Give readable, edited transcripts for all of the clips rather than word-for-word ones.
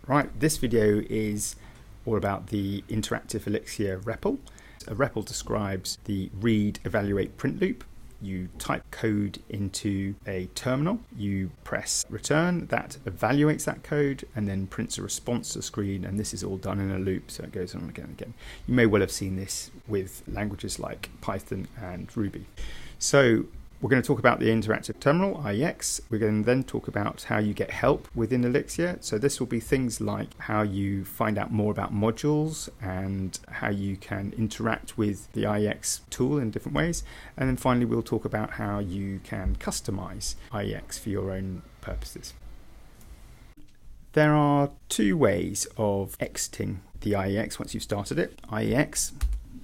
Right, this video is all about the interactive Elixir REPL. A REPL describes the read, evaluate, print loop. You type code into a terminal, you press return, that evaluates that code and then prints a response to the screen, and this is all done in a loop, so it goes on again and again. You may well have seen this with languages like Python and Ruby. So we're going to talk about the interactive terminal, IEX. We're going to then talk about how you get help within Elixir. So this will be things like how you find out more about modules and how you can interact with the IEX tool in different ways. And then finally, we'll talk about how you can customize IEX for your own purposes. There are two ways of exiting the IEX once you've started it. IEX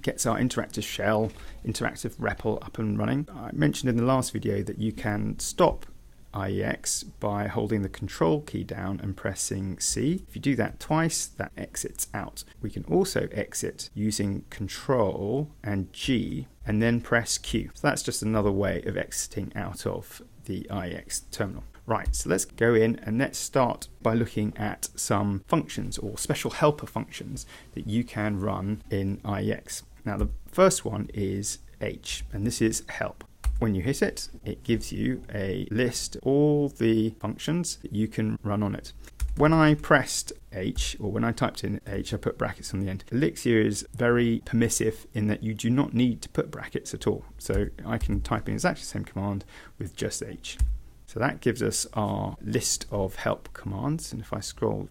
gets our interactive shell, interactive REPL up and running. I mentioned in the last video that you can stop IEX by holding the control key down and pressing C. If you do that twice, that exits out. We can also exit using control and G and then press Q. So that's just another way of exiting out of the IEX terminal. Right, so let's go in and let's start by looking at some functions or special helper functions that you can run in IEX. Now the first one is H, and this is help. When you hit it, it gives you a list of all the functions that you can run on it. When I pressed H, or when I typed in H, I put brackets on the end. Elixir is very permissive in that you do not need to put brackets at all. So I can type in exactly the same command with just H. So that gives us our list of help commands. And if I scroll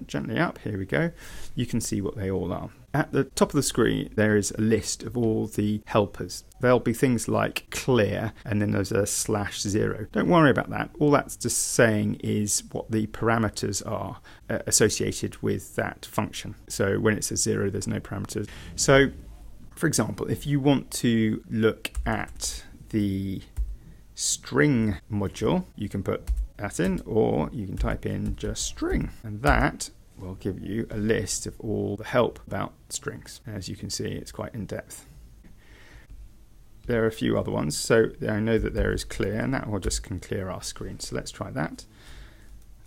gently up, here we go, you can see what they all are. At the top of the screen, there is a list of all the helpers. There'll be things like clear, and then there's a /0. Don't worry about that. All that's just saying is what the parameters are associated with that function. So when it says 0, there's no parameters. So, for example, if you want to look at the string module, you can put that in, or you can type in just string, and that will give you a list of all the help about strings. As you can see, it's quite in depth. There are a few other ones. So I know that there is clear, and that will just can clear our screen. So let's try that.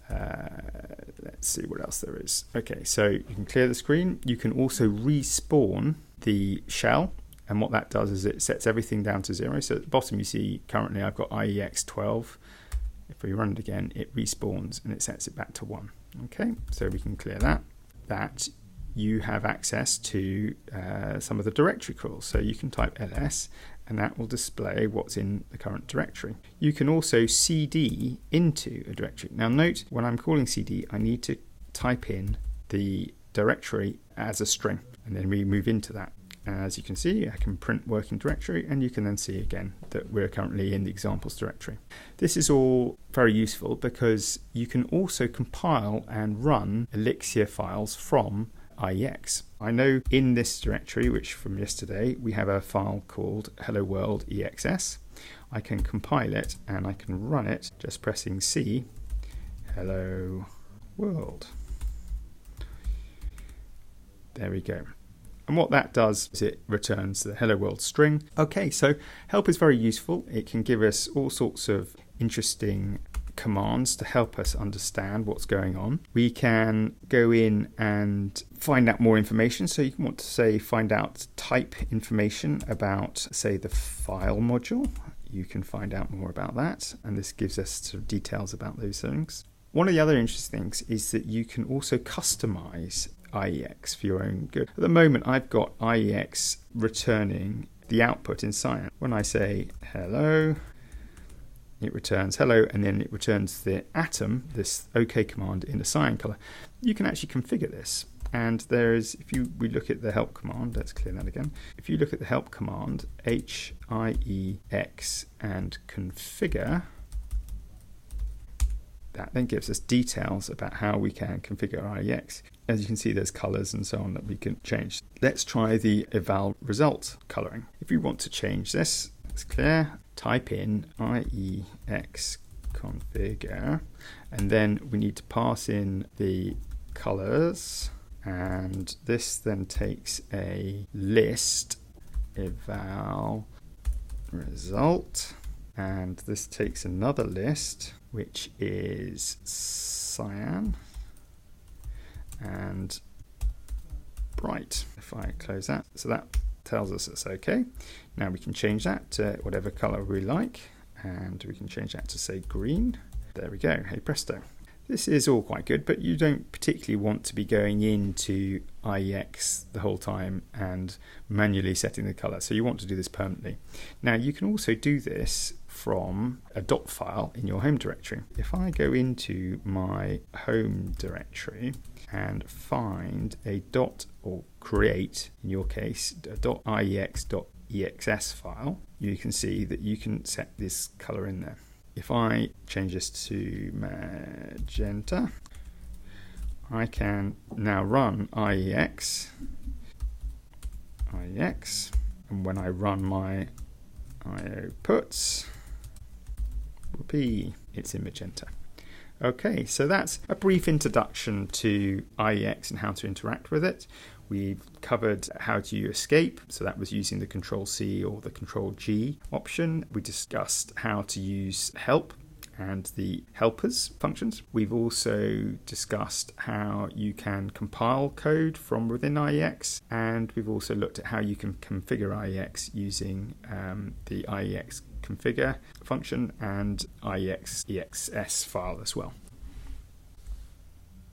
Let's see what else there is. Okay, so you can clear the screen. You can also respawn the shell. And what that does is it sets everything down to 0. So at the bottom you see currently I've got IEX 12. If we run it again, it respawns and it sets it back to 1. Okay, so we can clear that. That you have access to some of the directory calls. So you can type ls and that will display what's in the current directory. You can also cd into a directory. Now note, when I'm calling cd, I need to type in the directory as a string and then we move into that. As you can see, I can print working directory, and you can then see again that we're currently in the examples directory. This is all very useful because you can also compile and run Elixir files from IEX. I know in this directory, which from yesterday, we have a file called hello world exs. I can compile it and I can run it just pressing C, hello world. There we go. And what that does is it returns the hello world string. Okay, so help is very useful. It can give us all sorts of interesting commands to help us understand what's going on. We can go in and find out more information. So you can want to say find out type information about, say, the file module. You can find out more about that. And this gives us sort of details about those things. One of the other interesting things is that you can also customize IEX for your own good. At the moment, I've got IEX returning the output in cyan. When I say hello, it returns hello, and then it returns the atom, this OK command, in a cyan color. You can actually configure this. And there is, we look at the help command, let's clear that again. If you look at the help command, HIEX and configure, that then gives us details about how we can configure IEX. As you can see, there's colors and so on that we can change. Let's try the eval result coloring. If we want to change this, it's clear, type in IEX configure, and then we need to pass in the colors, and this then takes a list eval result, and this takes another list which is cyan, and bright. If I close that, so that tells us it's okay. Now we can change that to whatever color we like, and we can change that to say green. There we go, hey presto. This is all quite good, but you don't particularly want to be going into IEX the whole time and manually setting the color, so you want to do this permanently. Now you can also do this from a dot file in your home directory. If I go into my home directory and find a dot, or create, in your case, a .iex.exs file, you can see that you can set this color in there. If I change this to magenta, I can now run IEX, and when I run my IO puts, whoopee, it's in magenta. Okay, so that's a brief introduction to IEX and how to interact with it. We've covered how to escape, so that was using the Control-C or the Control-G option. We discussed how to use help and the helpers functions. We've also discussed how you can compile code from within IEX, and we've also looked at how you can configure IEX using the IEX configure function and IEX EXS file as well.